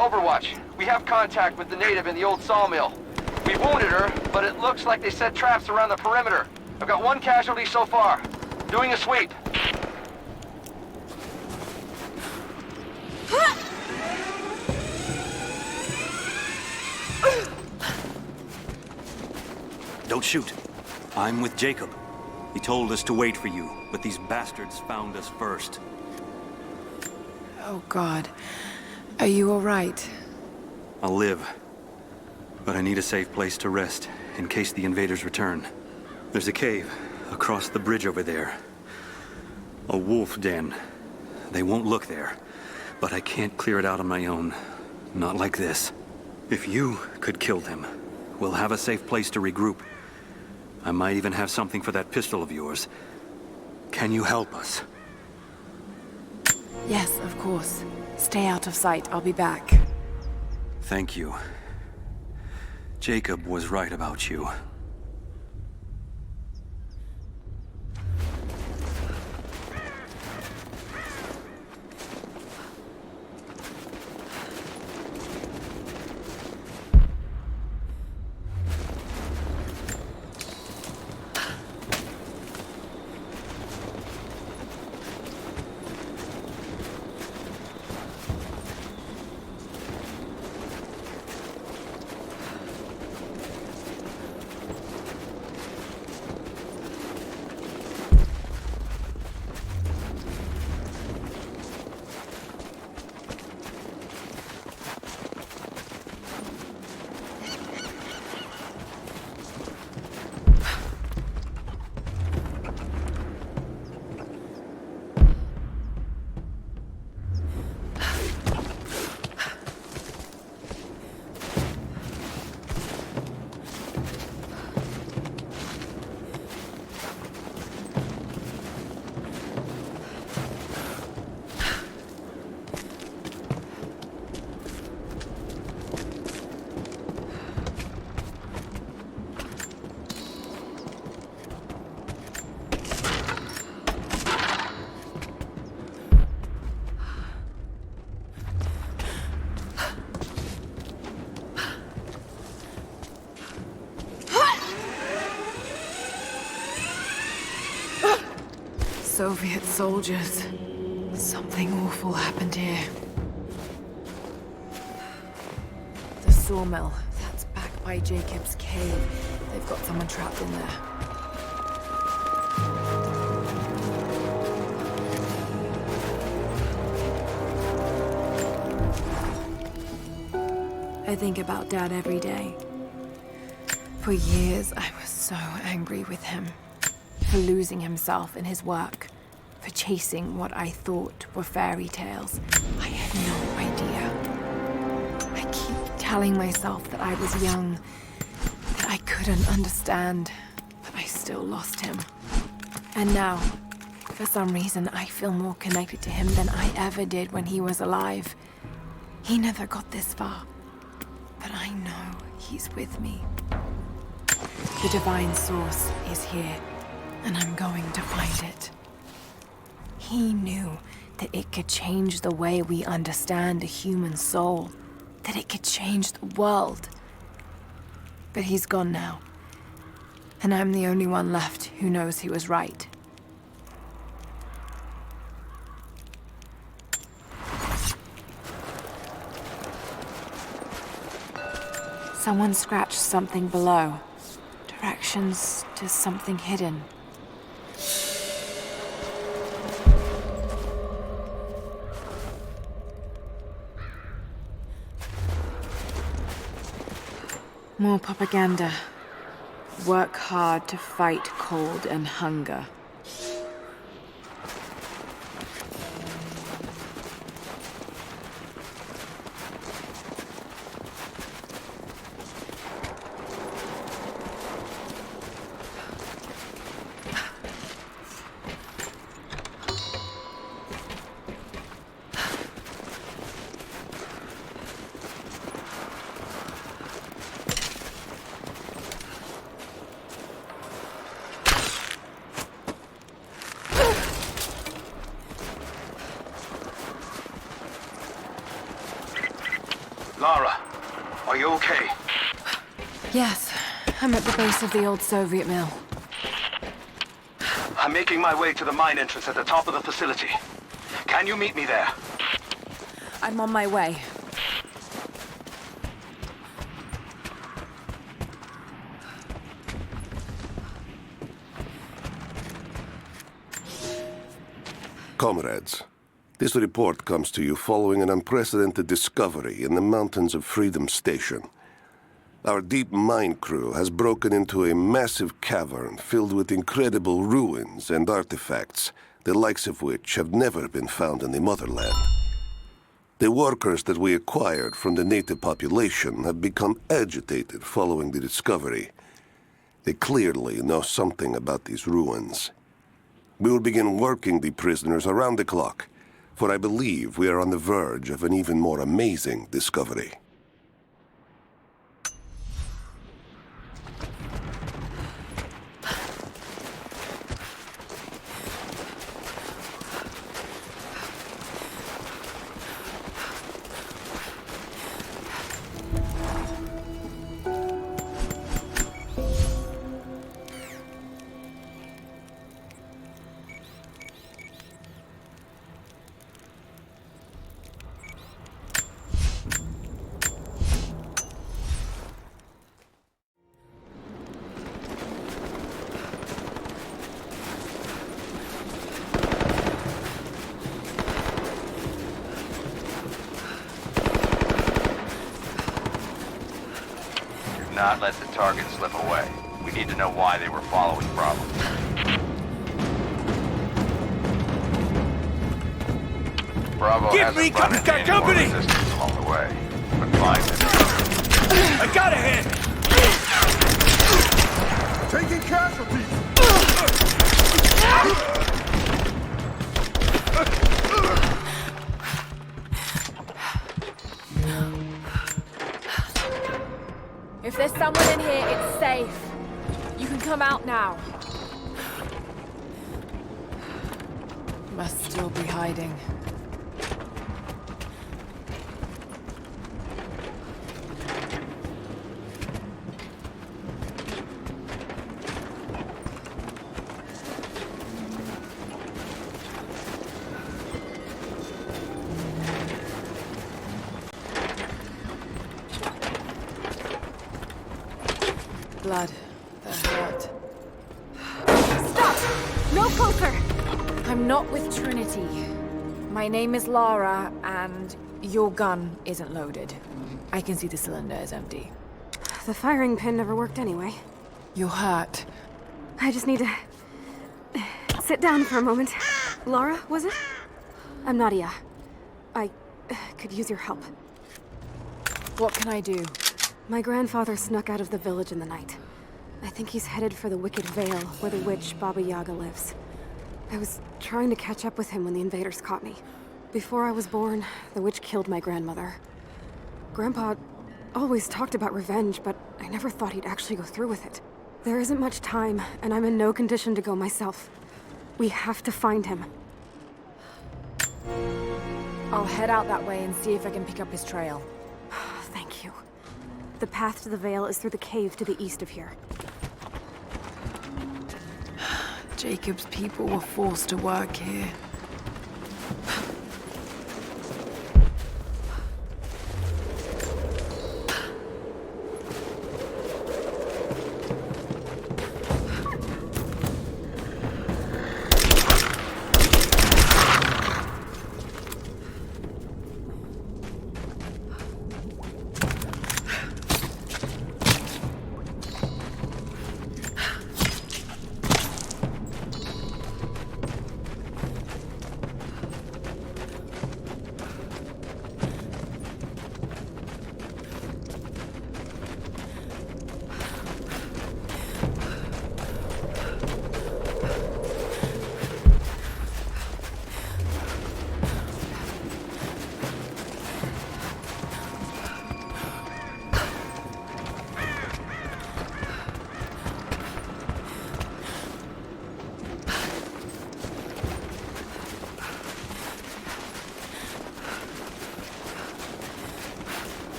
Overwatch. We have contact with the native in the old sawmill. We wounded her, but it looks like they set traps around the perimeter. I've got one casualty so far. Doing a sweep. Don't shoot. I'm with Jacob. He told us to wait for you, but these bastards found us first. Oh, God. Are you all right? I'll live. But I need a safe place to rest, in case the invaders return. There's a cave across the bridge over there. A wolf den. They won't look there, but I can't clear it out on my own. Not like this. If you could kill them, we'll have a safe place to regroup. I might even have something for that pistol of yours. Can you help us? Yes, of course. Stay out of sight. I'll be back. Thank you. Jacob was right about you. Soviet soldiers. Something awful happened here. The sawmill. That's back by Jacob's cave. They've got someone trapped in there. I think about Dad every day. For years, I was so angry with him. For losing himself in his work. For chasing what I thought were fairy tales. I had no idea. I keep telling myself that I was young, that I couldn't understand, but I still lost him. And now, for some reason, I feel more connected to him than I ever did when he was alive. He never got this far, but I know he's with me. The divine source is here, and I'm going to find it. He knew that it could change the way we understand a human soul, that it could change the world. But he's gone now, and I'm the only one left who knows he was right. Someone scratched something below. Directions to something hidden. More propaganda. Work hard to fight cold and hunger. Lara, are you okay? Yes, I'm at the base of the old Soviet mill. I'm making my way to the mine entrance at the top of the facility. Can you meet me there? I'm on my way. Comrades, this report comes to you following an unprecedented discovery in the mountains of Freedom Station. Our deep mine crew has broken into a massive cavern filled with incredible ruins and artifacts, the likes of which have never been found in the motherland. The workers that we acquired from the native population have become agitated following the discovery. They clearly know something about these ruins. We will begin working the prisoners around the clock, for I believe we are on the verge of an even more amazing discovery. Not let the target slip away. We need to know why they were following Bravo. Bravo Give hasn't me run into any more company! resistance along the way, but find them. I got a hit! Taking casualties! If there's someone in here, it's safe. You can come out now. Must still be hiding. Blood. The hurt. Stop! No closer! I'm not with Trinity. My name is Lara, and your gun isn't loaded. I can see the cylinder is empty. The firing pin never worked anyway. You're hurt. I just need to sit down for a moment. Lara, was it? I'm Nadia. I could use your help. What can I do? My grandfather snuck out of the village in the night. I think he's headed for the Wicked Vale, where the witch Baba Yaga lives. I was trying to catch up with him when the invaders caught me. Before I was born, the witch killed my grandmother. Grandpa always talked about revenge, but I never thought he'd actually go through with it. There isn't much time, and I'm in no condition to go myself. We have to find him. I'll head out that way and see if I can pick up his trail. Thank you. The path to the Vale is through the cave to the east of here. Jacob's people were forced to work here.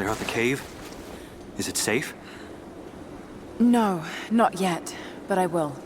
clear out the cave? Is it safe? No, not yet, but I will.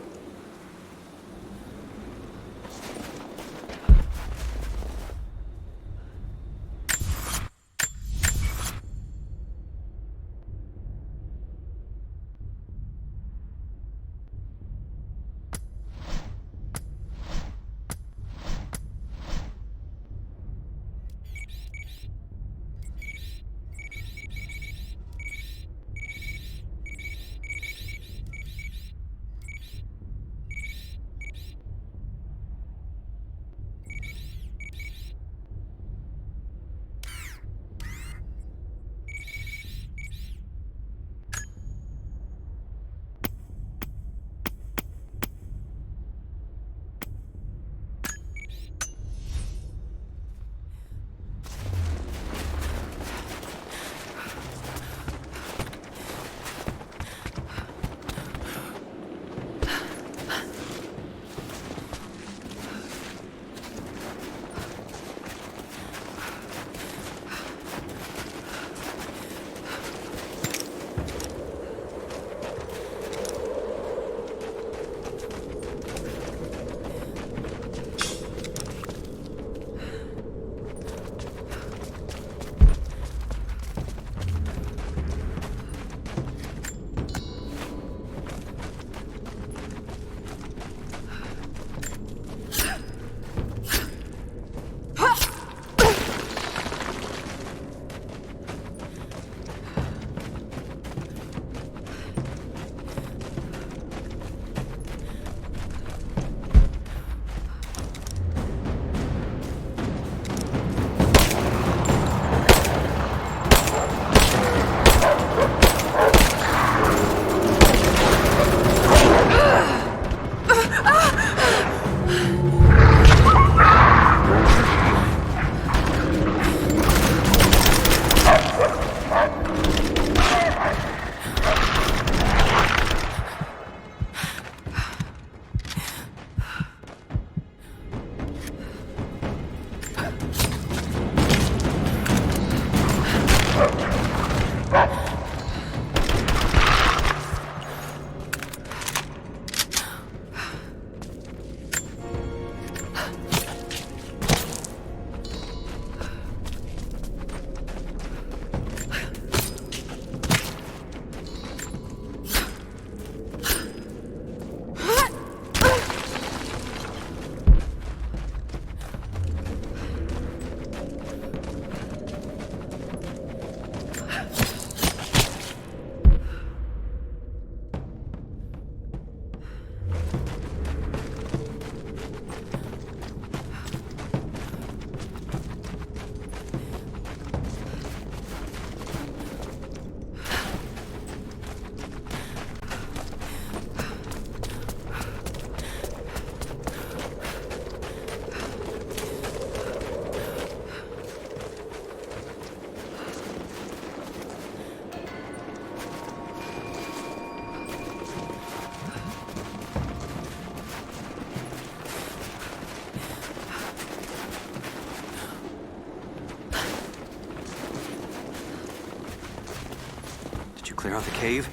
Clear out the cave?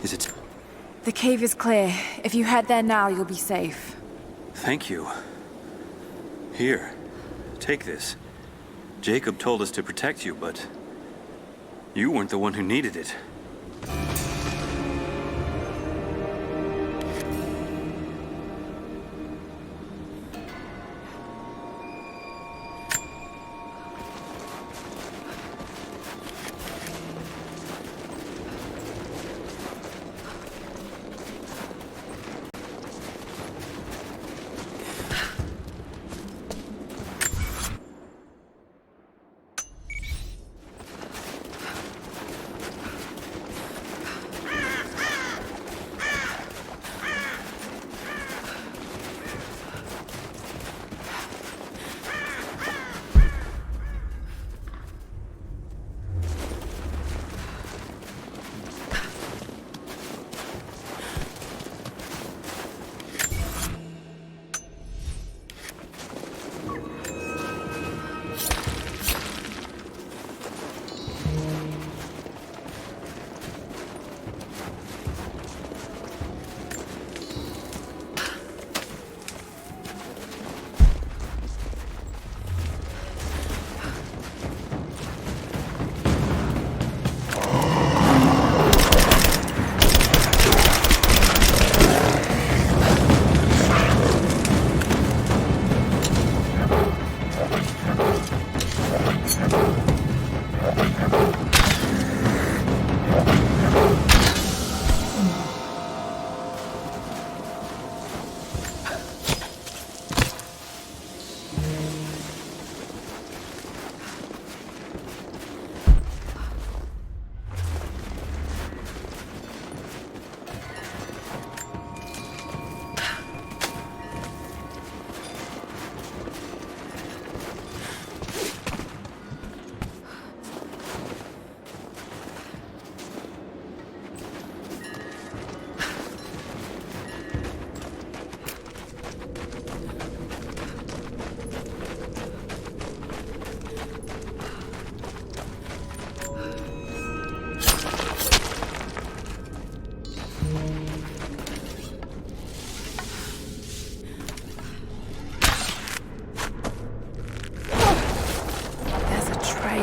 Is it... The cave is clear. If you head there now, you'll be safe. Thank you. Here, take this. Jacob told us to protect you, but... you weren't the one who needed it.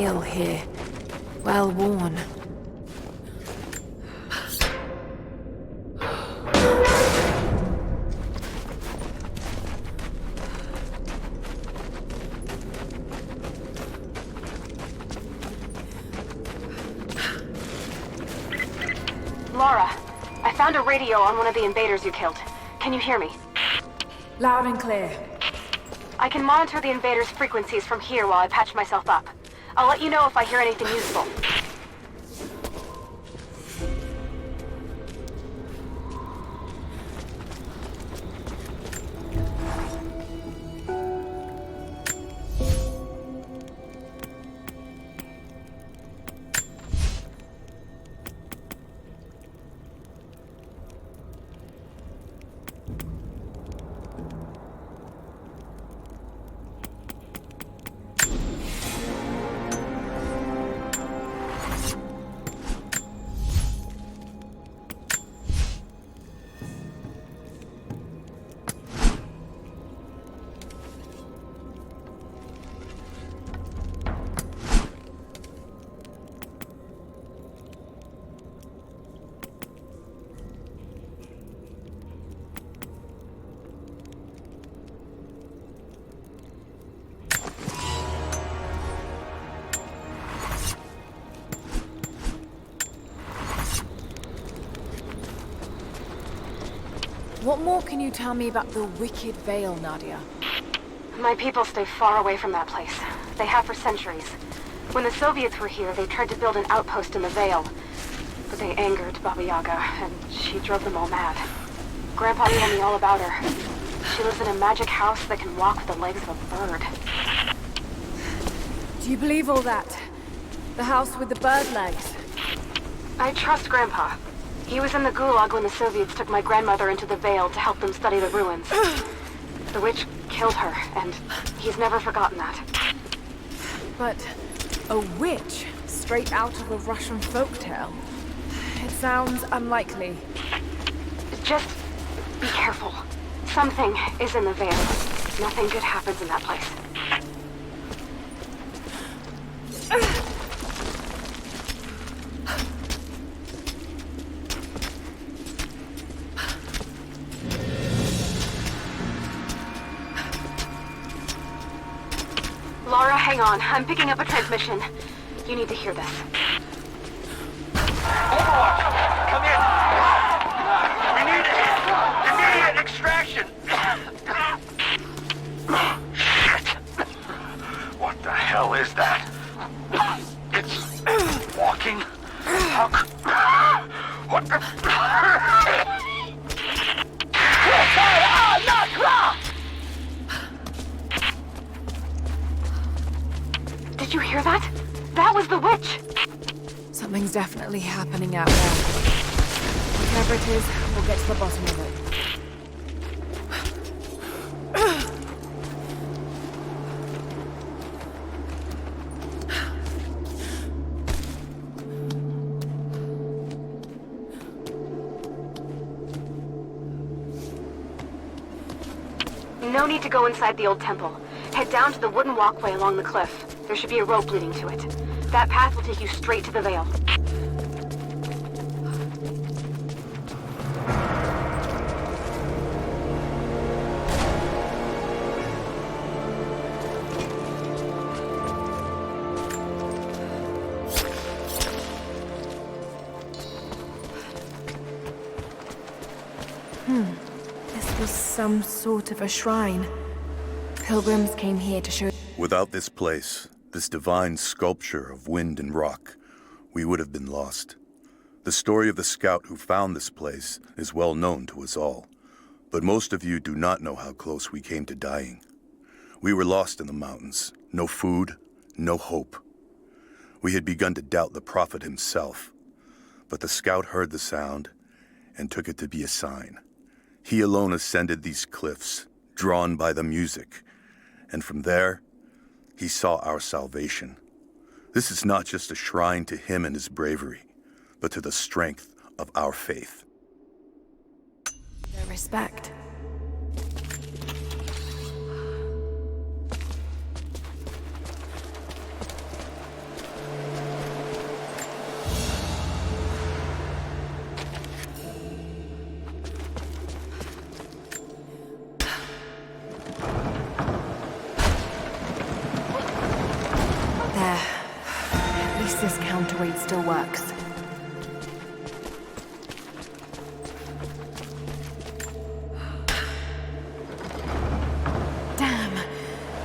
veil here, well worn. Lara, I found a radio on one of the invaders you killed. Can you hear me? Loud and clear. I can monitor the invaders' frequencies from here while I patch myself up. I'll let you know if I hear anything useful. What more can you tell me about the Wicked Veil, Nadia? My people stay far away from that place. They have for centuries. When the Soviets were here, they tried to build an outpost in the Veil. But they angered Baba Yaga, and she drove them all mad. Grandpa told me all about her. She lives in a magic house that can walk with the legs of a bird. Do you believe all that? The house with the bird legs? I trust Grandpa. He was in the Gulag when the Soviets took my grandmother into the Veil to help them study the ruins. The witch killed her, and he's never forgotten that. But a witch? Straight out of a Russian folktale? It sounds unlikely. Just be careful. Something is in the Veil. Nothing good happens in that place. Lara, hang on. I'm picking up a transmission. You need to hear this. Overwatch! Come in! We need immediate extraction! Shit! What the hell is that? It's walking? How what the... Lara Croft! Did you hear that? That was the witch! Something's definitely happening out there. Whatever it is, we'll get to the bottom of it. No need to go inside the old temple. Head down to the wooden walkway along the cliff. There should be a rope leading to it. That path will take you straight to the Veil. This was some sort of a shrine. Pilgrims came here to show... Without this place, this divine sculpture of wind and rock, we would have been lost. The story of the scout who found this place is well known to us all, but most of you do not know how close we came to dying. We were lost in the mountains, no food, no hope. We had begun to doubt the prophet himself, but the scout heard the sound and took it to be a sign. He alone ascended these cliffs, drawn by the music, and from there, he saw our salvation. This is not just a shrine to him and his bravery, but to the strength of our faith. Their respect. counterweight still works. Damn!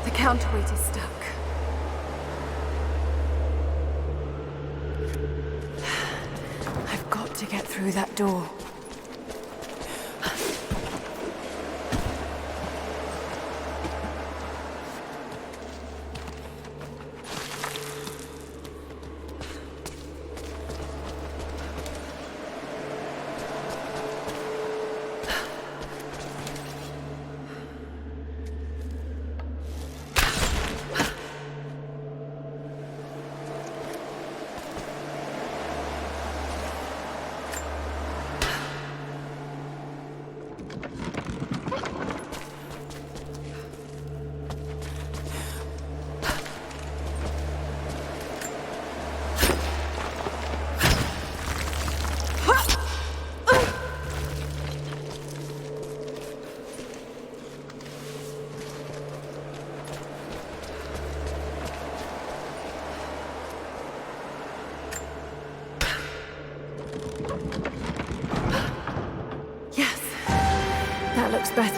The counterweight is stuck. I've got to get through that door. That looks better.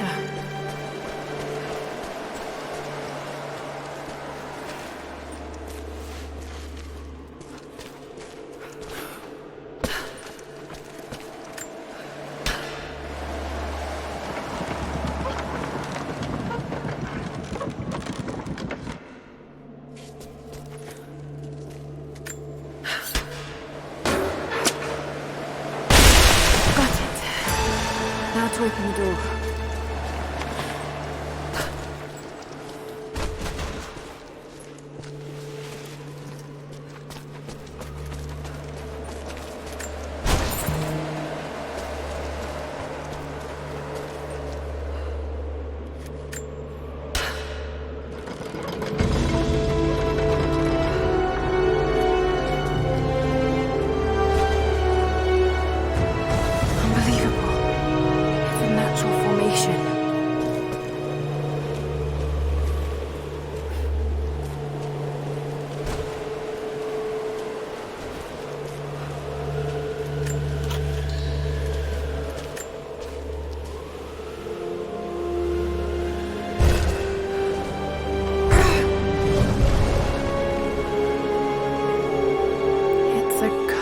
Got it. Now to open the door.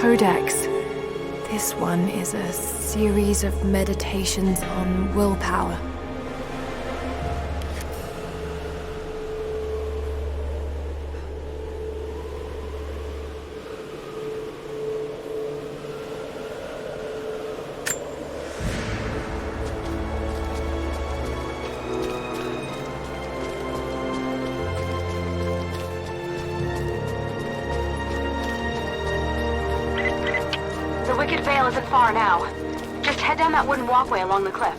Codex. This one is a series of meditations on willpower. The Wicked Vale isn't far now. Just head down that wooden walkway along the cliff.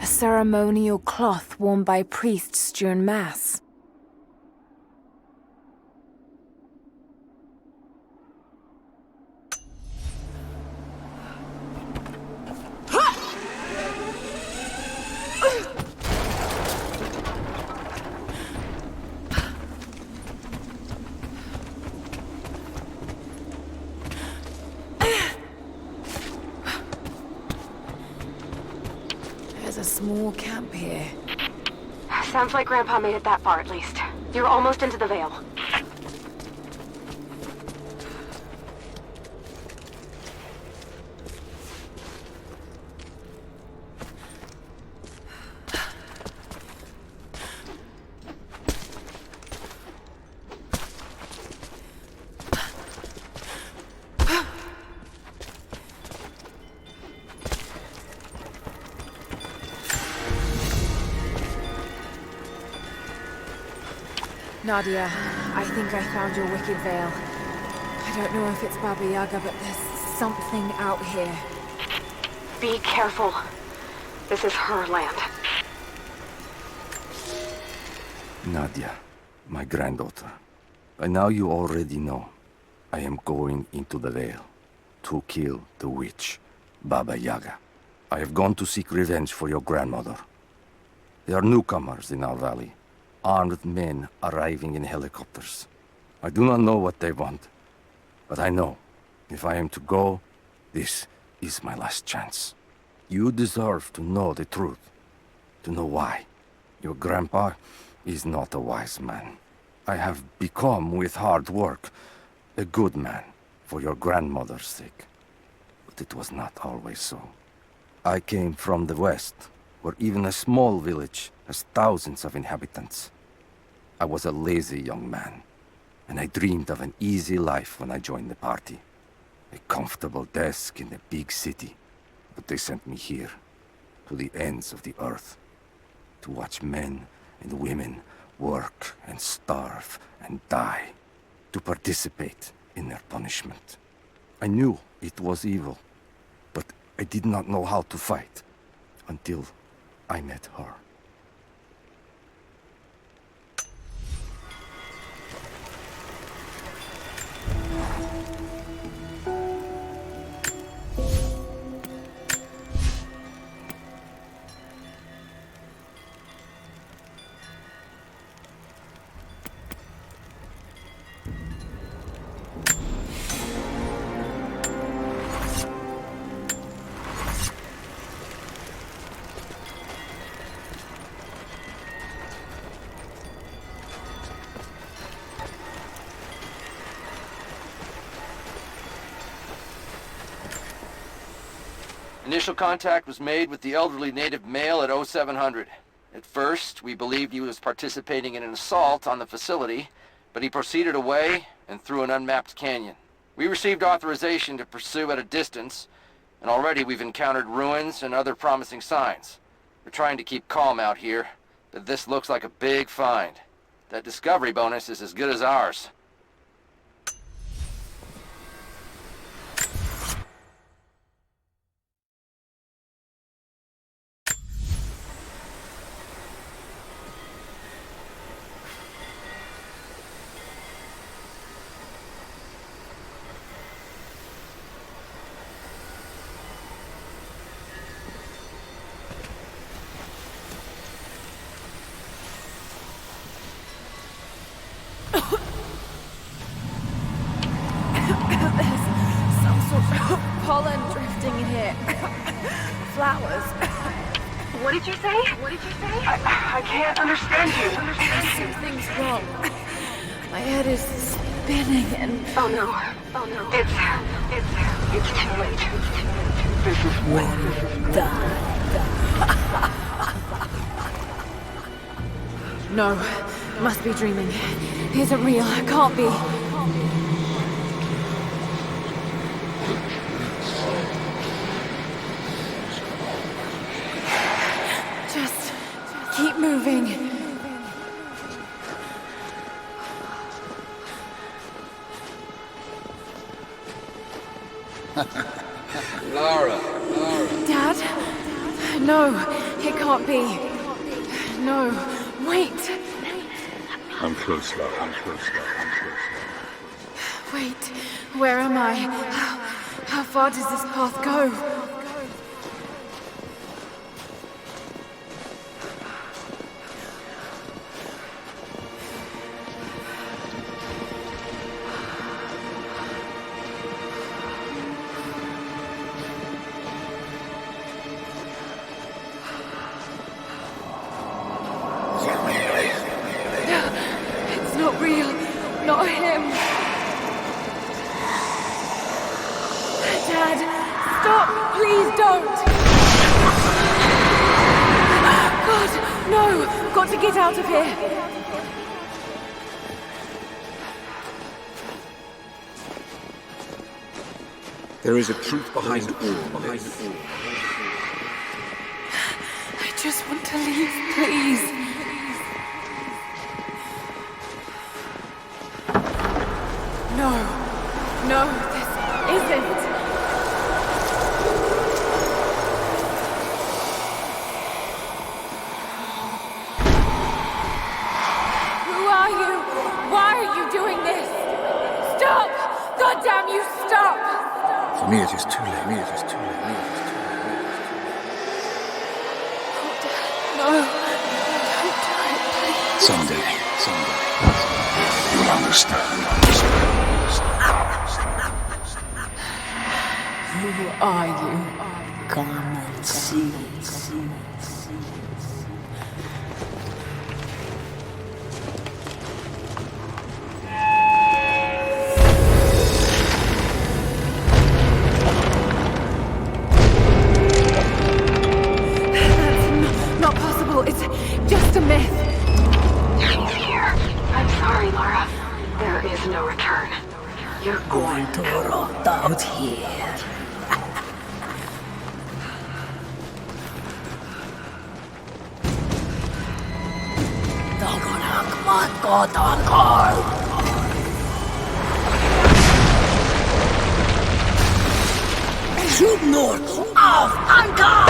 A ceremonial cloth worn by priests during Mass. There's a small camp here. Sounds like Grandpa made it that far at least. You're almost into the Vale. Nadia, I think I found your Wicked Vale. I don't know if it's Baba Yaga, but there's something out here. Be careful. This is her land. Nadia, my granddaughter. By now you already know. I am going into the Vale to kill the witch, Baba Yaga. I have gone to seek revenge for your grandmother. There are newcomers in our valley, armed men arriving in helicopters. I do not know what they want, but I know if I am to go, this is my last chance. You deserve to know the truth, to know why. Your grandpa is not a wise man. I have become, with hard work, a good man for your grandmother's sake. But it was not always so. I came from the west, where even a small village has thousands of inhabitants. I was a lazy young man, and I dreamed of an easy life when I joined the party. A comfortable desk in a big city. But they sent me here, to the ends of the earth, to watch men and women work and starve and die, to participate in their punishment. I knew it was evil, but I did not know how to fight until I met her. Initial contact was made with the elderly native male at 0700. At first, we believed he was participating in an assault on the facility, but he proceeded away and through an unmapped canyon. We received authorization to pursue at a distance, and already we've encountered ruins and other promising signs. We're trying to keep calm out here, but this looks like a big find. That discovery bonus is as good as ours. Pollen drifting in here. Flowers. What did you say? What did you say? I can't understand you. Something's wrong. My head is spinning and... Oh no. Oh no. It's too late. This is When done. No, must be dreaming. Isn't real, can't be. Just keep moving. Lara. Dad? No, it can't be. No, wait. I'm close, love. I'm close, love. I'm close, love. Wait, where am I? How far does this path go? It's not real. Not him. Dad, stop! Please don't! God, no! Got to get out of here! There is a truth behind all. I just want to leave, please. No, this isn't. Who are you? Why are you doing this? Stop! God damn you, stop! For me, it is too late. Someday. You'll understand. Who are you? Come and see. That's not possible. It's just a myth. She's here. I'm sorry, Lara. There is no return. You're Going to rot out here. Shoot north! Auf! Anker!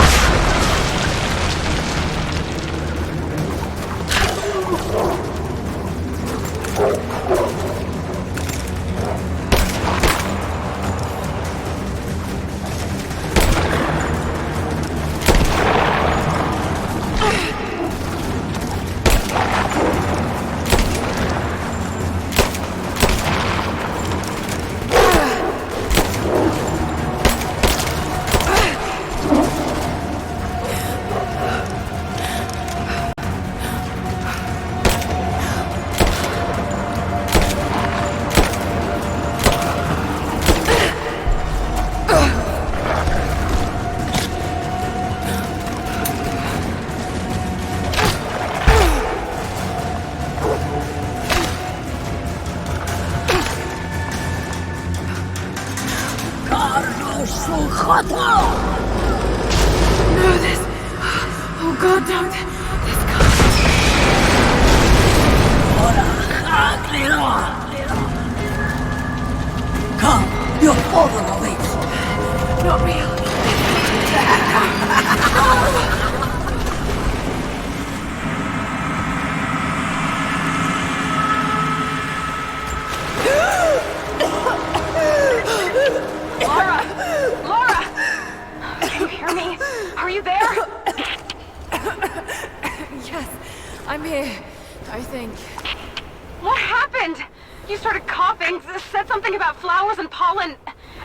No, this... Oh God, don't. This can't... Come, your father awaits. Not real. Lara! Can you hear me? Are you there? Yes, I'm here. I think. What happened? You started coughing, said something about flowers and pollen,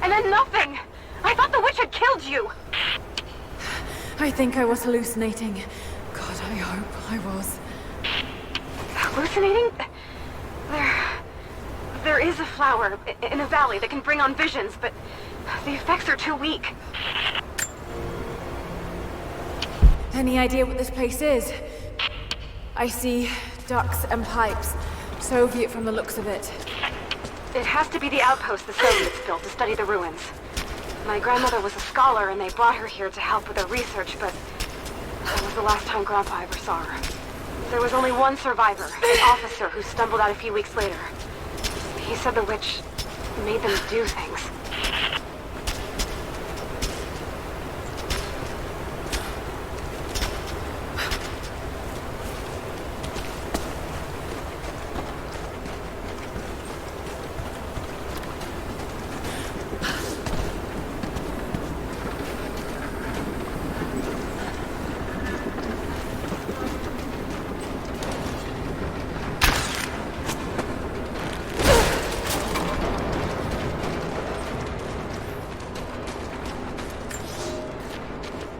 and then nothing. I thought the witch had killed you. I think I was hallucinating. God, I hope I was. Hallucinating? There is a flower in a valley that can bring on visions, but the effects are too weak. Any idea what this place is? I see ducks and pipes. Soviet from the looks of it. It has to be the outpost the Soviets built to study the ruins. My grandmother was a scholar and they brought her here to help with her research, but that was the last time Grandpa ever saw her. There was only one survivor, an officer who stumbled out a few weeks later. He said the witch made them do things.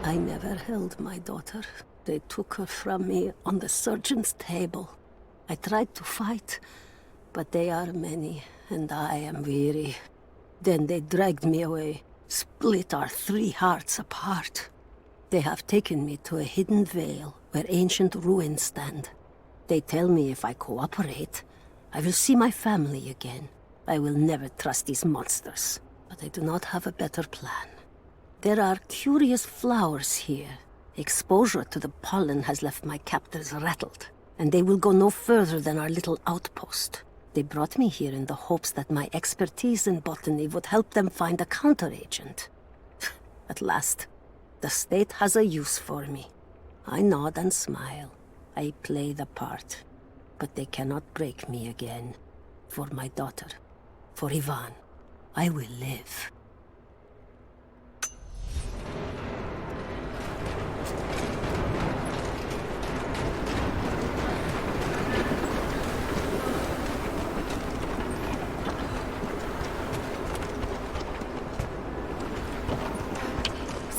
I never held my daughter. They took her from me on the surgeon's table. I tried to fight, but they are many, and I am weary. Then they dragged me away, split our 3 hearts apart. They have taken me to a hidden vale where ancient ruins stand. They tell me if I cooperate, I will see my family again. I will never trust these monsters, but I do not have a better plan. There are curious flowers here. Exposure to the pollen has left my captors rattled, and they will go no further than our little outpost. They brought me here in the hopes that my expertise in botany would help them find a counteragent. At last, the state has a use for me. I nod and smile. I play the part. But they cannot break me again. For my daughter, for Ivan, I will live.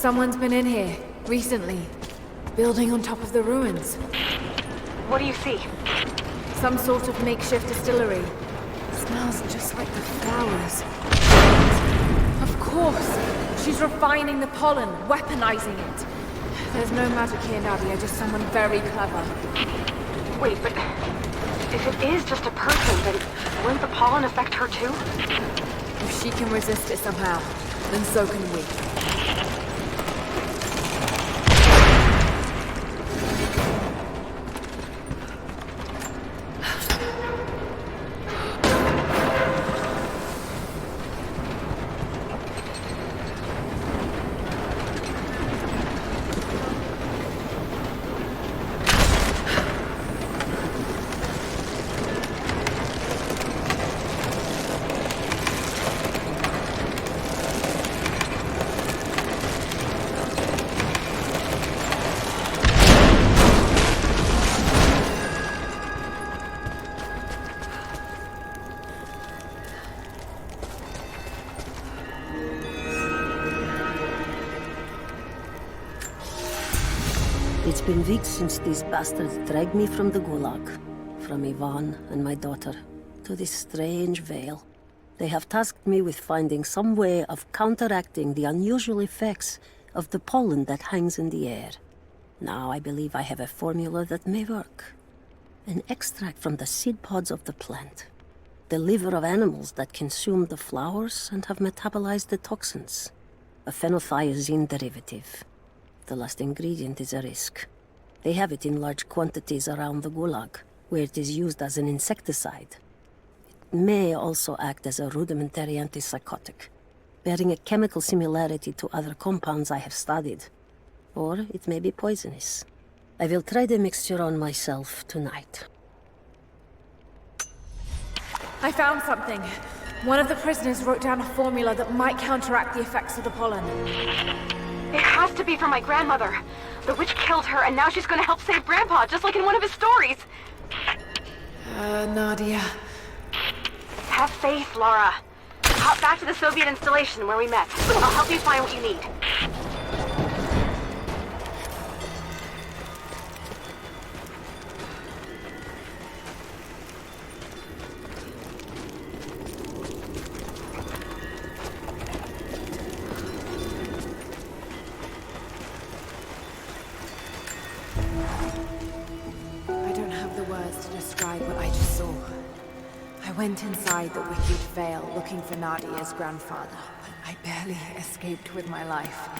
Someone's been in here, recently. Building on top of the ruins. What do you see? Some sort of makeshift distillery. Smells just like the flowers. Of course! She's refining the pollen, weaponizing it. There's no magic here, Nadia, just someone very clever. Wait, but if it is just a person, then wouldn't the pollen affect her too? If she can resist it somehow, then so can we. It's been weeks since these bastards dragged me from the Gulag, from Ivan and my daughter, to this strange vale. They have tasked me with finding some way of counteracting the unusual effects of the pollen that hangs in the air. Now I believe I have a formula that may work. An extract from the seed pods of the plant. The liver of animals that consume the flowers and have metabolized the toxins. A phenothiazine derivative. The last ingredient is a risk. They have it in large quantities around the Gulag, where it is used as an insecticide. It may also act as a rudimentary antipsychotic, bearing a chemical similarity to other compounds I have studied. Or it may be poisonous. I will try the mixture on myself tonight. I found something. One of the prisoners wrote down a formula that might counteract the effects of the pollen. It has to be for my grandmother. The witch killed her, and now she's gonna help save Grandpa, just like in one of his stories. Nadia. Have faith, Lara. Hop back to the Soviet installation where we met. I'll help you find what you need. I went inside the wicked vale looking for Nadia's grandfather, but I barely escaped with my life.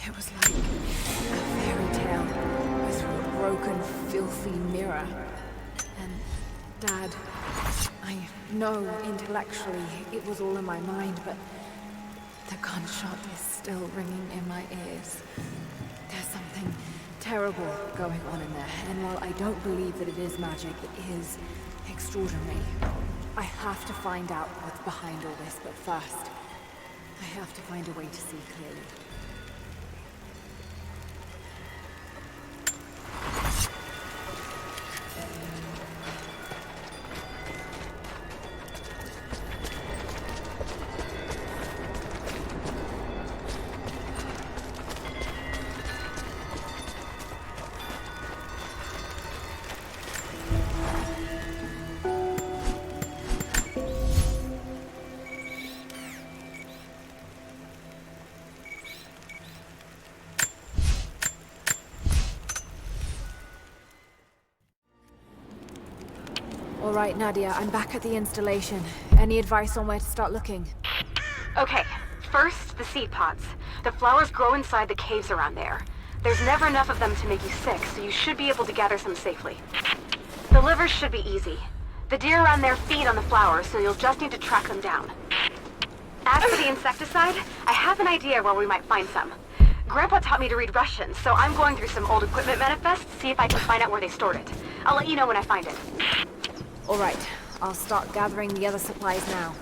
It was like a fairy tale with a broken, filthy mirror. And Dad, I know intellectually it was all in my mind, but the gunshot is still ringing in my ears. There's something terrible going on in there, and while I don't believe that it is magic, it is extraordinary. I have to find out what's behind all this, but first, I have to find a way to see clearly. All right, Nadia, I'm back at the installation. Any advice on where to start looking? Okay, first, the seed pods. The flowers grow inside the caves around there. There's never enough of them to make you sick, so you should be able to gather some safely. The livers should be easy. The deer around there feed on the flowers, so you'll just need to track them down. As for the insecticide, I have an idea where we might find some. Grandpa taught me to read Russian, so I'm going through some old equipment manifests to see if I can find out where they stored it. I'll let you know when I find it. All right, I'll start gathering the other supplies now.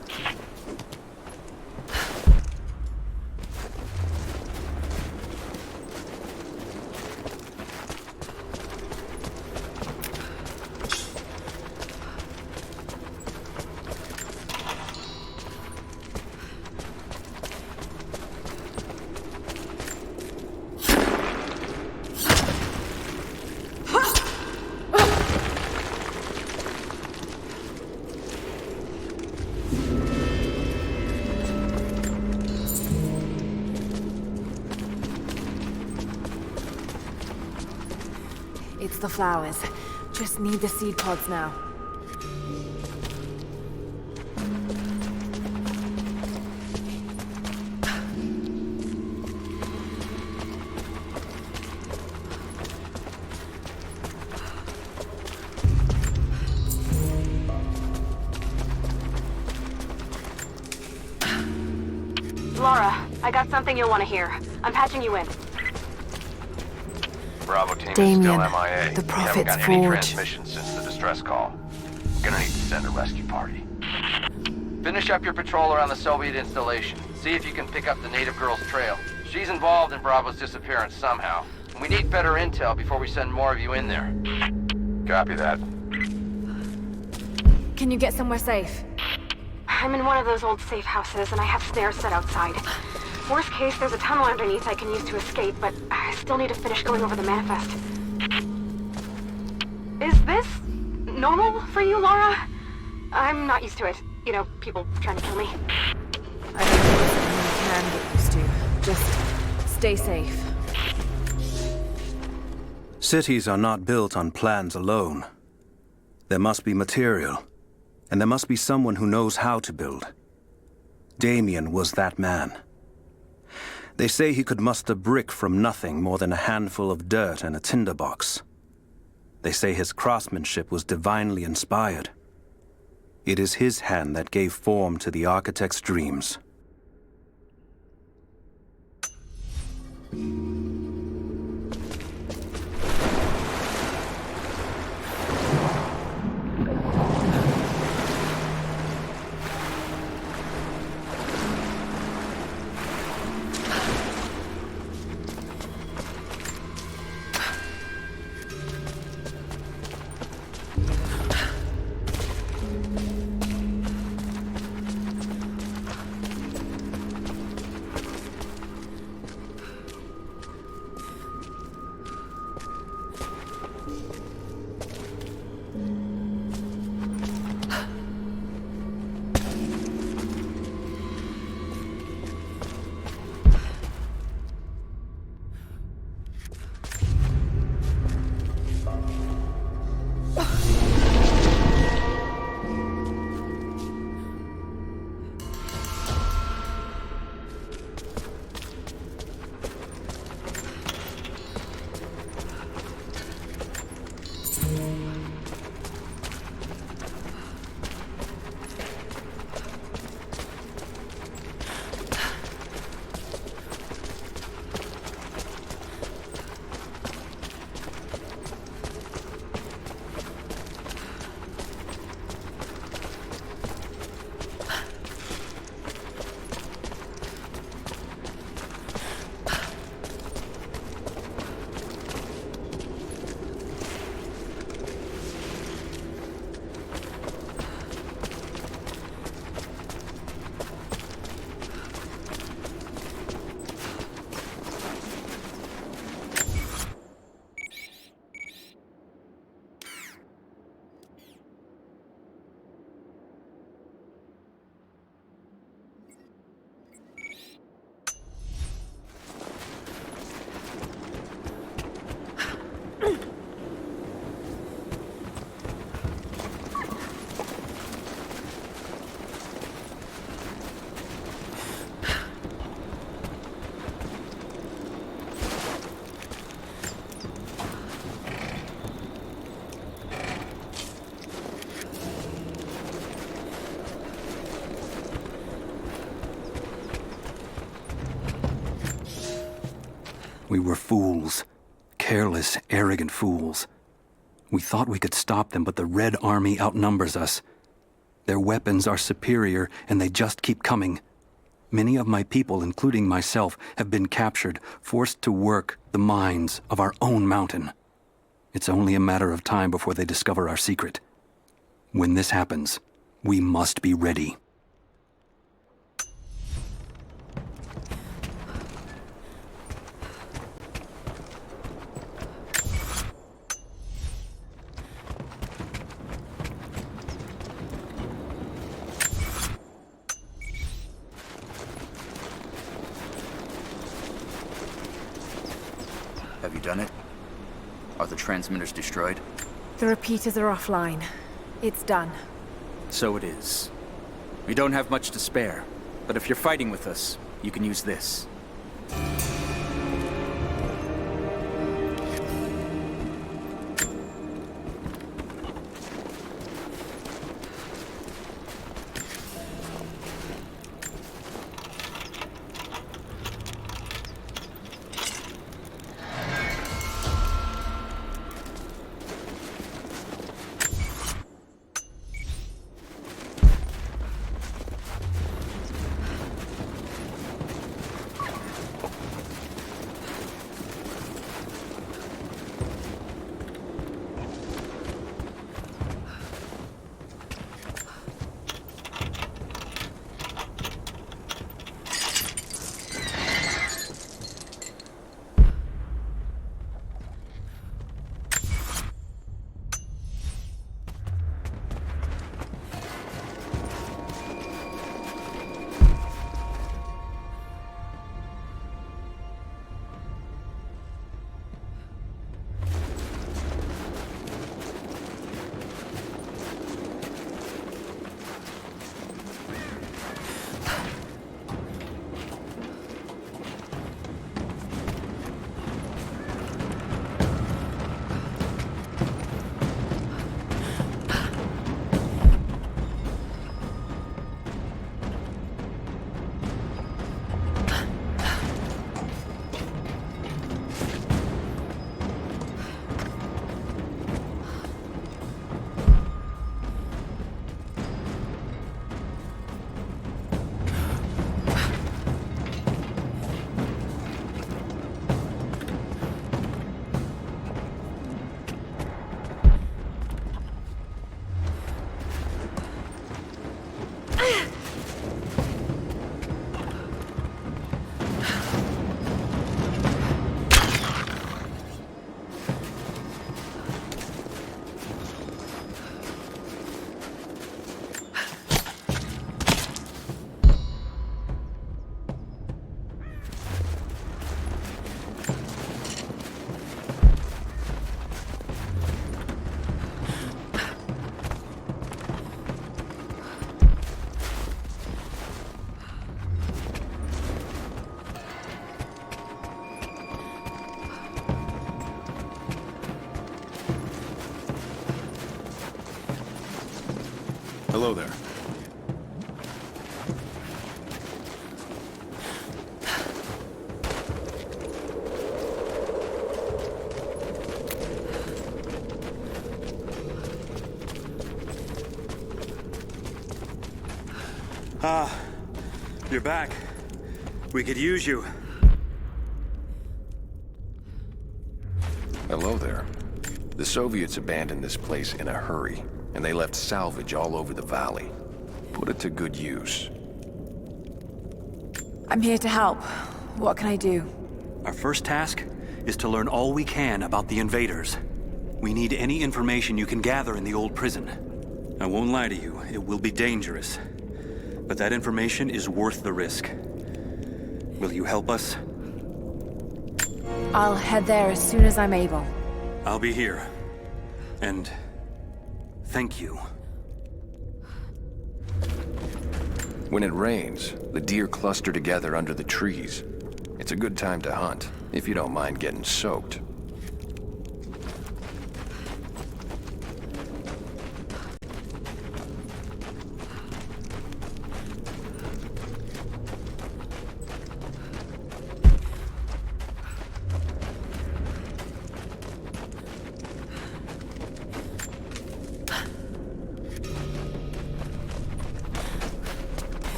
It's the flowers. Just need the seed pods now. Lara, I got something you'll want to hear. I'm patching you in. Bravo team is Damien, still MIA. the We haven't Prophet's got any Forge. transmissions since the distress call. Gonna need to send a rescue party. Finish up your patrol around the Soviet installation. See if you can pick up the native girl's trail. She's involved in Bravo's disappearance somehow. And we need better intel before we send more of you in there. Copy that. Can you get somewhere safe? I'm in one of those old safe houses, and I have snares set outside. Worst case, there's a tunnel underneath I can use to escape, but I still need to finish going over the manifest. Is this normal for you, Lara? I'm not used to it. You know, people trying to kill me. I don't think it's something you can get used to. Just stay safe. Cities are not built on plans alone. There must be material, and there must be someone who knows how to build. Damien was that man. They say he could muster brick from nothing more than a handful of dirt and a tinderbox. They say his craftsmanship was divinely inspired. It is his hand that gave form to the architect's dreams. We were fools. Careless, arrogant fools. We thought we could stop them, but the Red Army outnumbers us. Their weapons are superior, and they just keep coming. Many of my people, including myself, have been captured, forced to work the mines of our own mountain. It's only a matter of time before they discover our secret. When this happens, we must be ready. Have you done it? Are the transmitters destroyed? The repeaters are offline. It's done. So it is. We don't have much to spare, but if you're fighting with us, you can use this. Hello there. You're back. We could use you. Hello there. The Soviets abandoned this place in a hurry, and they left salvage all over the valley. Put it to good use. I'm here to help. What can I do? Our first task is to learn all we can about the invaders. We need any information you can gather in the old prison. I won't lie to you, it will be dangerous. But that information is worth the risk. Will you help us? I'll head there as soon as I'm able. I'll be here. And thank you. When it rains, the deer cluster together under the trees. It's a good time to hunt, if you don't mind getting soaked.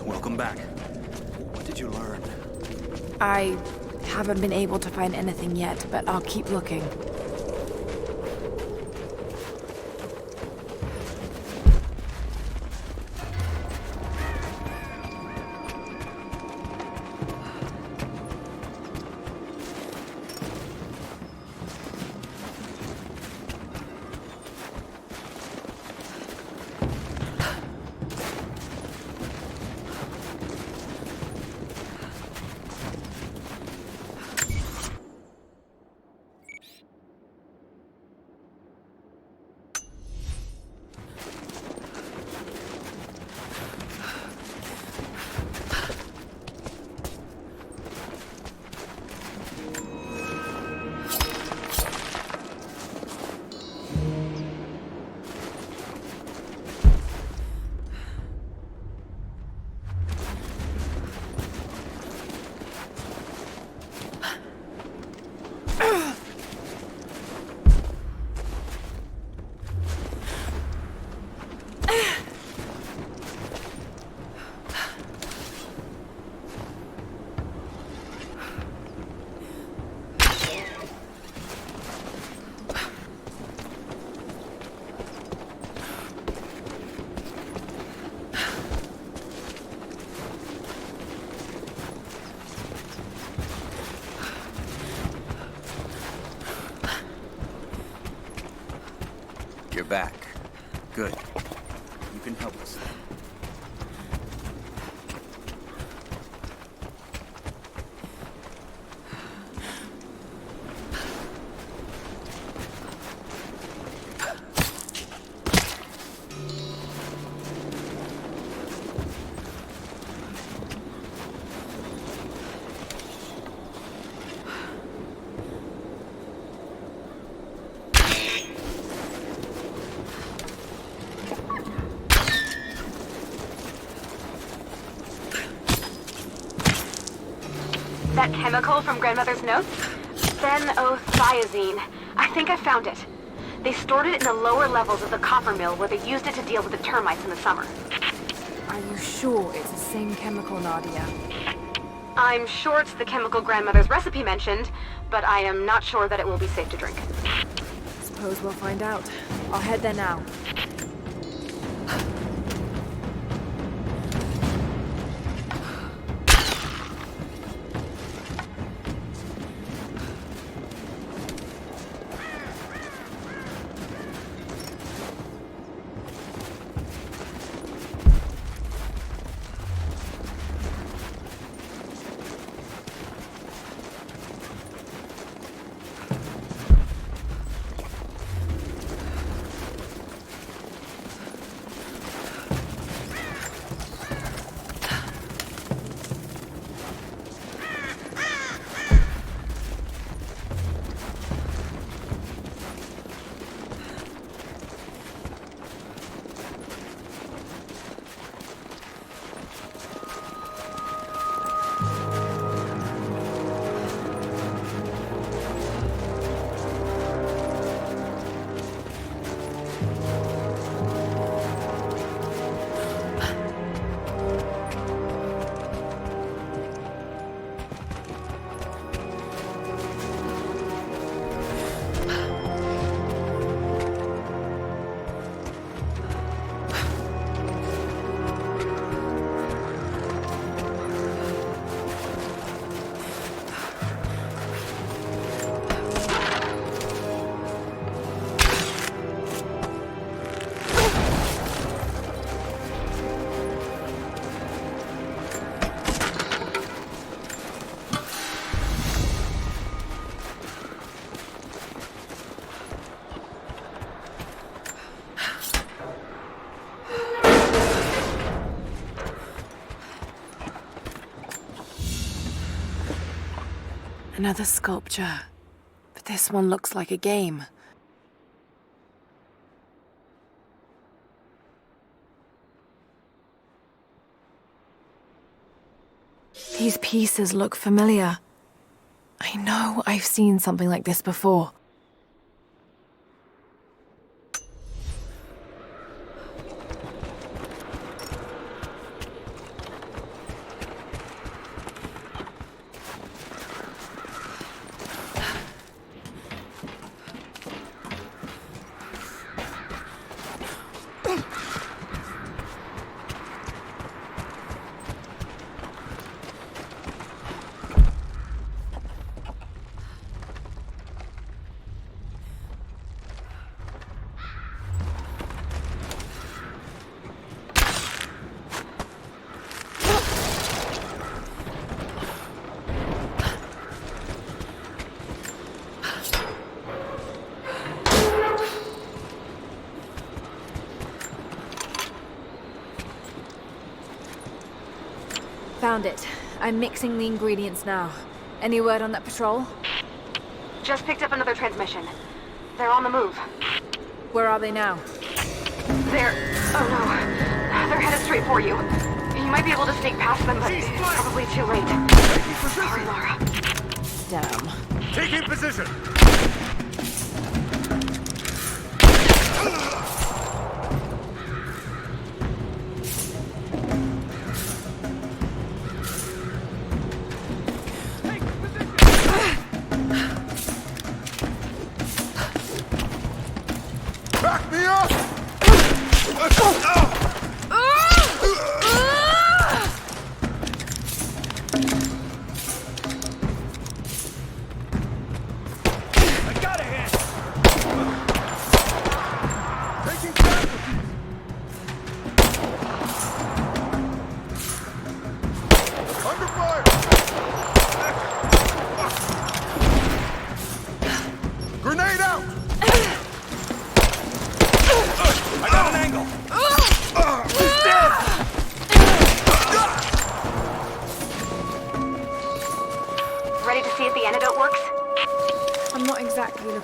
Welcome back. What did you learn? I haven't been able to find anything yet, but I'll keep looking. back. Good. You can help us then. That chemical from Grandmother's notes? Phenothiazine. I think I found it. They stored it in the lower levels of the copper mill where they used it to deal with the termites in the summer. Are you sure it's the same chemical, Nadia? I'm sure it's the chemical Grandmother's recipe mentioned, but I am not sure that it will be safe to drink. Suppose we'll find out. I'll head there now. Another sculpture, but this one looks like a game. These pieces look familiar. I know I've seen something like this before. Found it. I'm mixing the ingredients now. Any word on that patrol? Just picked up another transmission. They're on the move. Where are they now? Oh no. They're headed straight for you. You might be able to sneak past them, but it's probably too late. Sorry, Lara. Damn. Taking position! Back me up!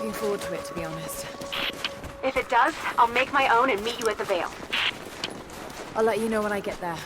looking forward to it, to be honest. If it does, I'll make my own and meet you at the Vale. I'll let you know when I get there.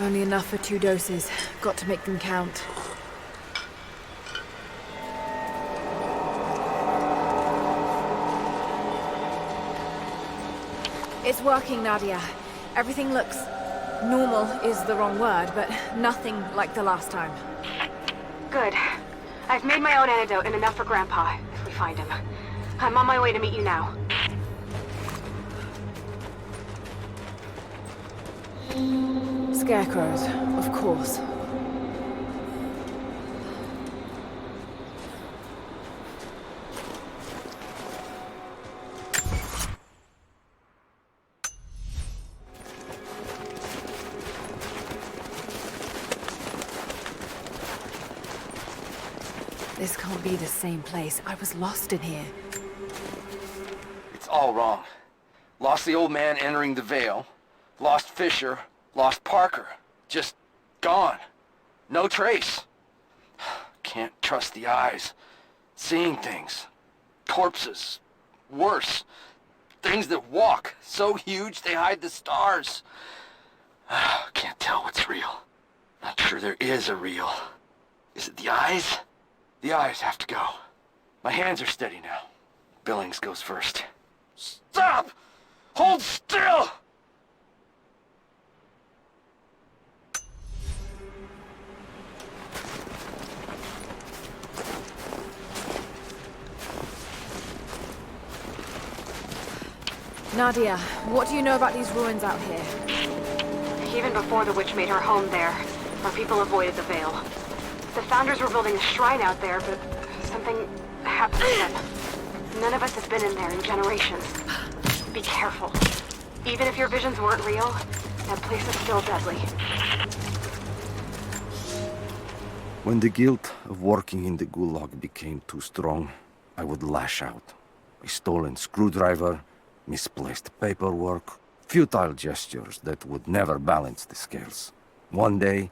Only enough for 2 doses. Got to make them count. It's working, Nadia. Everything looks... normal is the wrong word, but nothing like the last time. Good. I've made my own antidote and enough for Grandpa, if we find him. I'm on my way to meet you now. Scarecrows, of course. This can't be the same place. I was lost in here. It's all wrong. Lost the old man entering the Vale. Lost Fisher. Lost Parker. Just gone. No trace. Can't trust the eyes. Seeing things. Corpses. Worse. Things that walk. So huge they hide the stars. Can't tell what's real. Not sure there is a real. Is it the eyes? The eyes have to go. My hands are steady now. Billings goes first. Stop! Hold still! Nadia, what do you know about these ruins out here? Even before the witch made her home there, our people avoided the Vale. The Founders were building a shrine out there, but something happened to them. None of us have been in there in generations. Be careful. Even if your visions weren't real, that place is still deadly. When the guilt of working in the Gulag became too strong, I would lash out. A stolen screwdriver, misplaced paperwork, futile gestures that would never balance the scales. One day,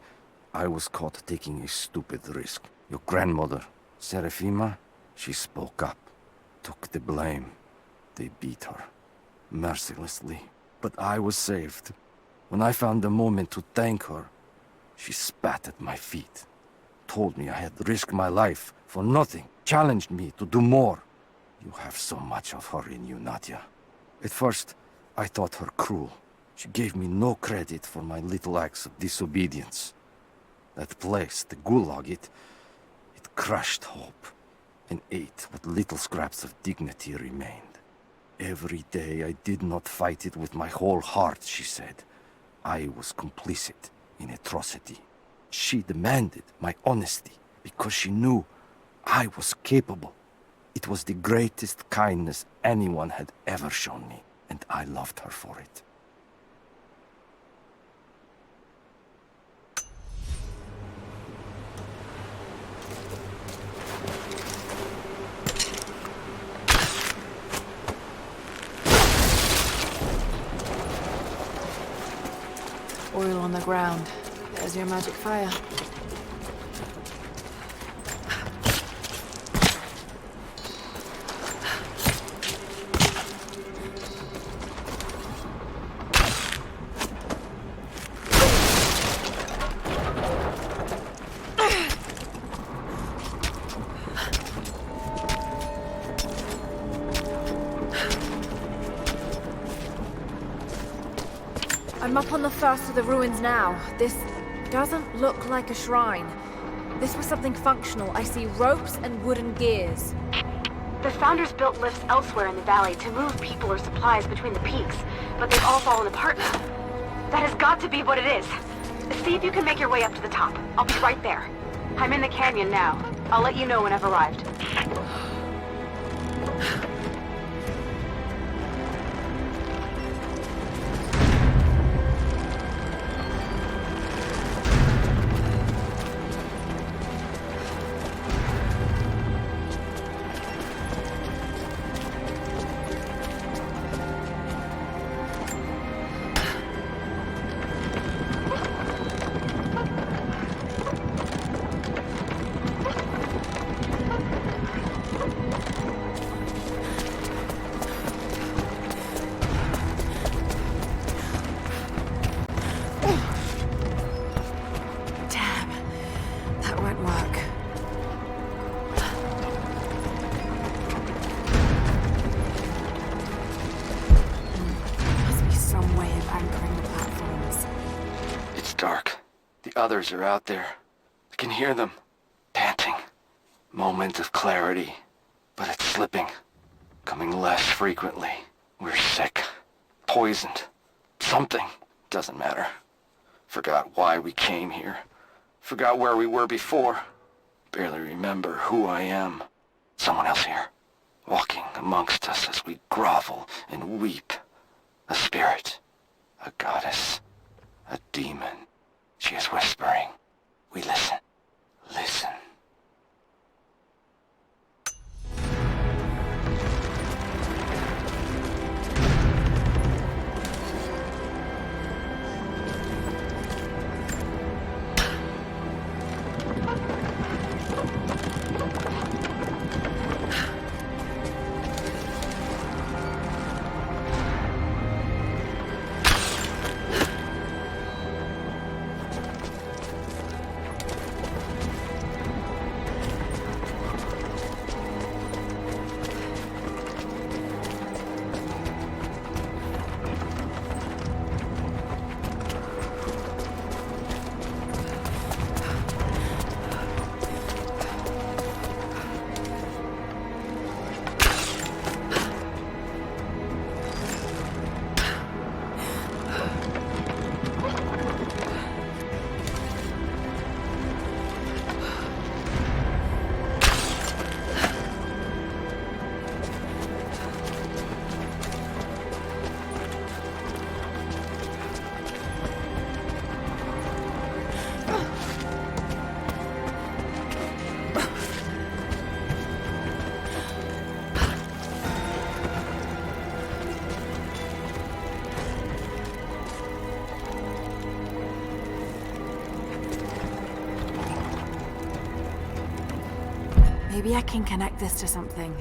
I was caught taking a stupid risk. Your grandmother, Serafima, she spoke up, took the blame. They beat her, mercilessly. But I was saved. When I found the moment to thank her, she spat at my feet, told me I had risked my life for nothing, challenged me to do more. You have so much of her in you, Nadia. At first, I thought her cruel. She gave me no credit for my little acts of disobedience. That place, the Gulag, it crushed hope and ate what little scraps of dignity remained. Every day I did not fight it with my whole heart, she said. I was complicit in atrocity. She demanded my honesty because she knew I was capable. It was the greatest kindness anyone had ever shown me, and I loved her for it. Oil on the ground. There's your magic fire. I'm up on the first of the ruins now. This doesn't look like a shrine. This was something functional. I see ropes and wooden gears. The Founders built lifts elsewhere in the valley to move people or supplies between the peaks, but they've all fallen apart now. That has got to be what it is. See if you can make your way up to the top. I'll be right there. I'm in the canyon now. I'll let you know when I've arrived. Others are out there. I can hear them, panting. Moment of clarity, but it's slipping, coming less frequently. We're sick, poisoned, something. Doesn't matter. Forgot why we came here. Forgot where we were before. Barely remember who I am. Someone else here, walking amongst us as we grovel and weep. A spirit, a goddess, a demon. She is whispering. We listen. Listen. Maybe I can connect this to something.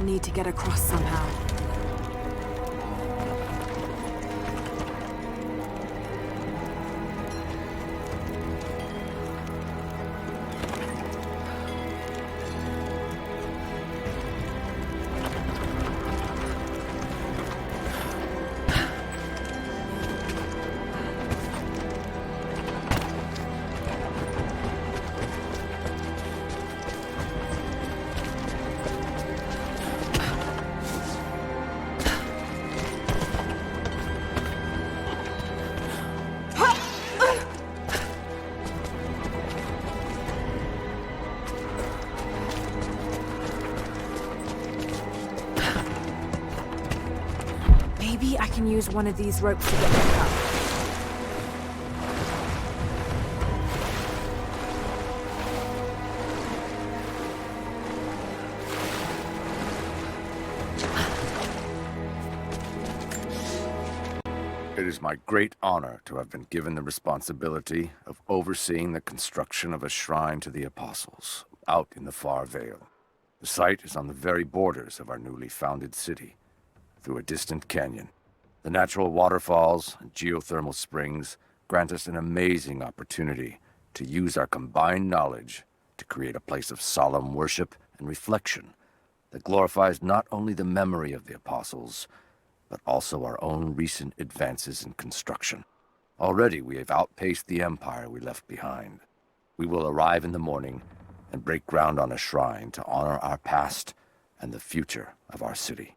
Need to get across somehow. Maybe I can use one of these ropes to get back up. It is my great honor to have been given the responsibility of overseeing the construction of a shrine to the Apostles out in the far Vale. The site is on the very borders of our newly founded city, through a distant canyon. The natural waterfalls and geothermal springs grant us an amazing opportunity to use our combined knowledge to create a place of solemn worship and reflection that glorifies not only the memory of the Apostles, but also our own recent advances in construction. Already we have outpaced the empire we left behind. We will arrive in the morning and break ground on a shrine to honor our past and the future of our city.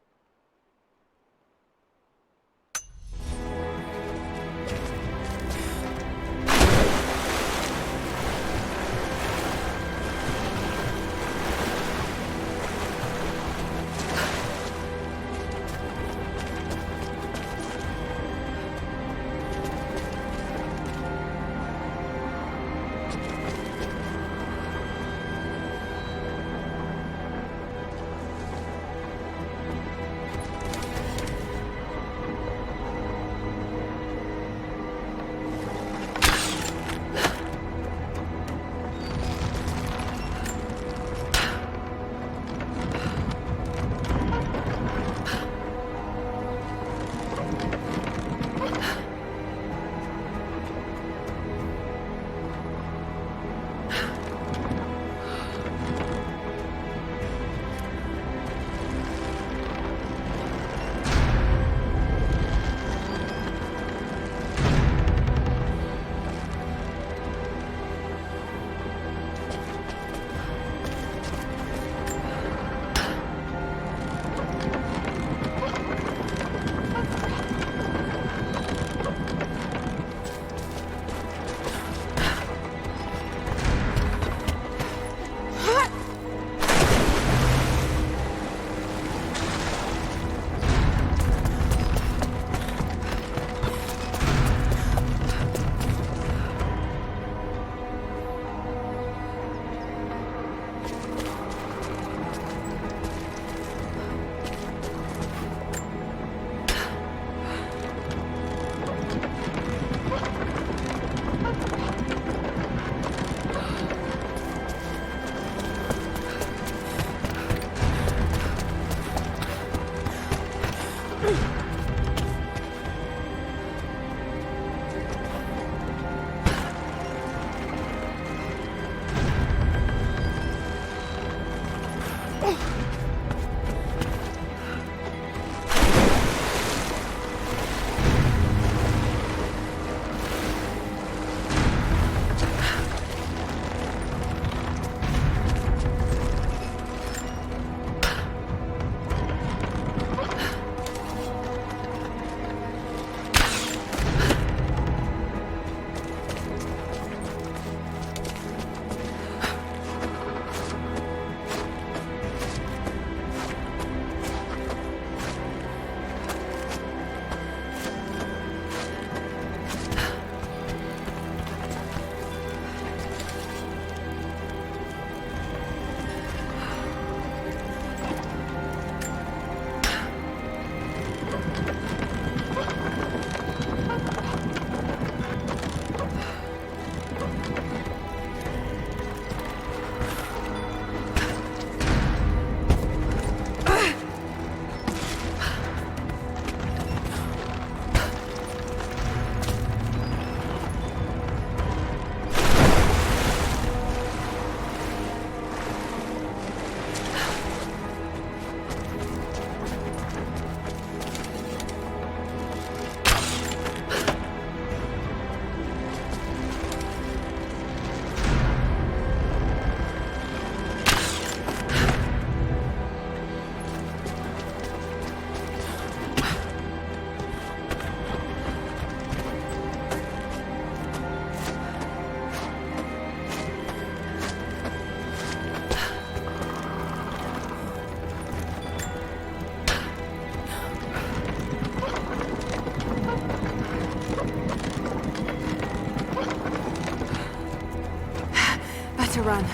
to run.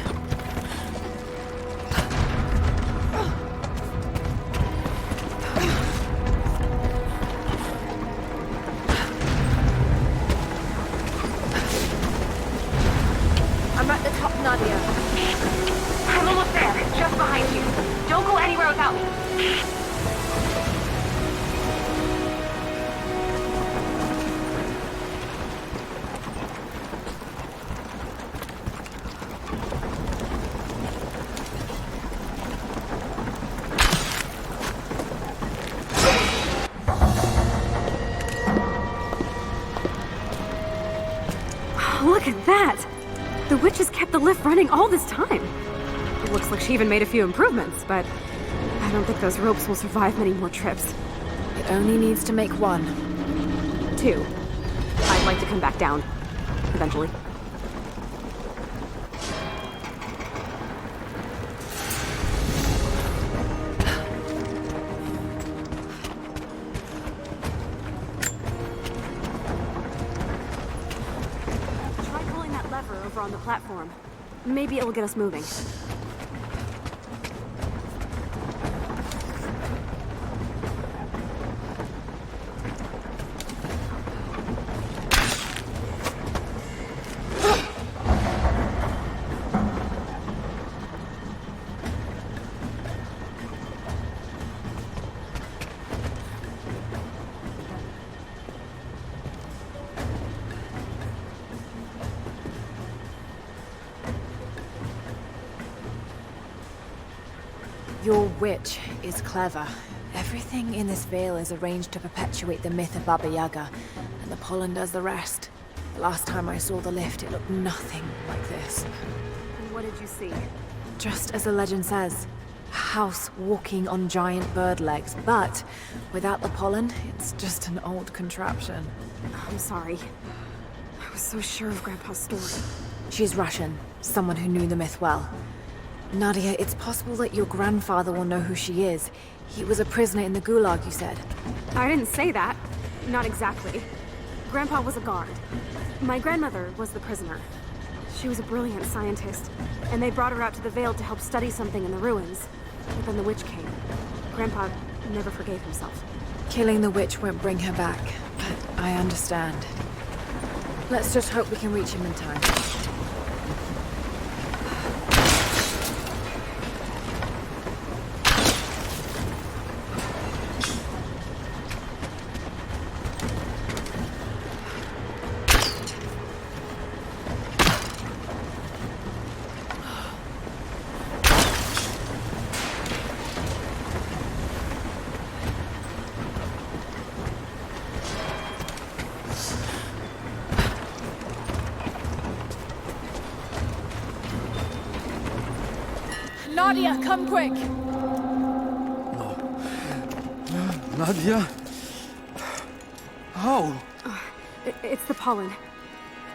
I'm at the top, Nadia. I'm almost there, just behind you. Don't go anywhere without me. Look at that! The witch has kept the lift running all this time. It looks like she even made a few improvements, but I don't think those ropes will survive many more trips. It only needs to make one. 2. I'd like to come back down. Eventually. Try pulling that lever over on the platform. Maybe it'll get us moving. Your witch is clever. Everything in this veil is arranged to perpetuate the myth of Baba Yaga, and the pollen does the rest. The last time I saw the lift, it looked nothing like this. And what did you see? Just as the legend says, a house walking on giant bird legs, but without the pollen, it's just an old contraption. I'm sorry. I was so sure of Grandpa's story. She's Russian, someone who knew the myth well. Nadia, it's possible that your grandfather will know who she is. He was a prisoner in the Gulag, you said. I didn't say that. Not exactly. Grandpa was a guard. My grandmother was the prisoner. She was a brilliant scientist, and they brought her out to the Vale to help study something in the ruins. But then the witch came. Grandpa never forgave himself. Killing the witch won't bring her back, but I understand. Let's just hope we can reach him in time. Nadia, come quick! Nadia? How? It's the pollen.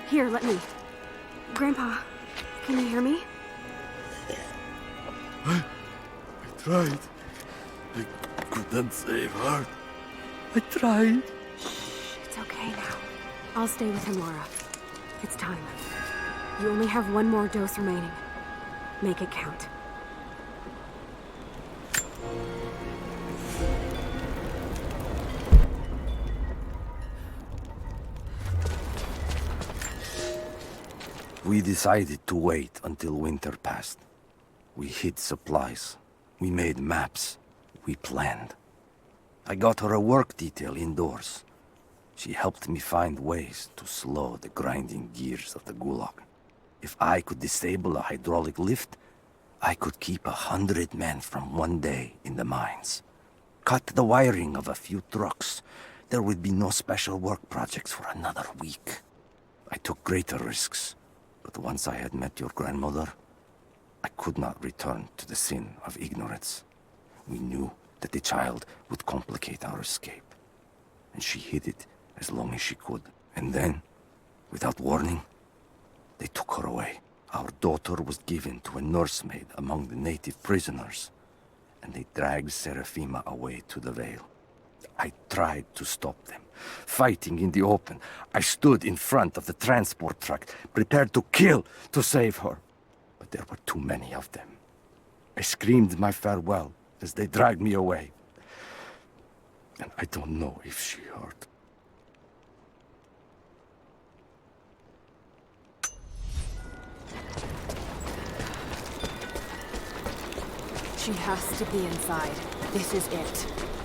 Here, let me. Grandpa, can you hear me? I tried. I couldn't save her. I tried. It's okay now. I'll stay with him, Lara. It's time. You only have one more dose remaining. Make it count. We decided to wait until winter passed. We hid supplies. We made maps. We planned. I got her a work detail indoors. She helped me find ways to slow the grinding gears of the Gulag. If I could disable a hydraulic lift, I could keep 100 men from one day in the mines. Cut the wiring of a few trucks. There would be no special work projects for another week. I took greater risks. But once I had met your grandmother, I could not return to the sin of ignorance. We knew that the child would complicate our escape, and she hid it as long as she could. And then, without warning, they took her away. Our daughter was given to a nursemaid among the native prisoners, and they dragged Seraphima away to the Vale. I tried to stop them, fighting in the open. I stood in front of the transport truck, prepared to kill to save her. But There were too many of them. I screamed my farewell as they dragged me away. And I don't know if she heard. She has to be inside. This is it.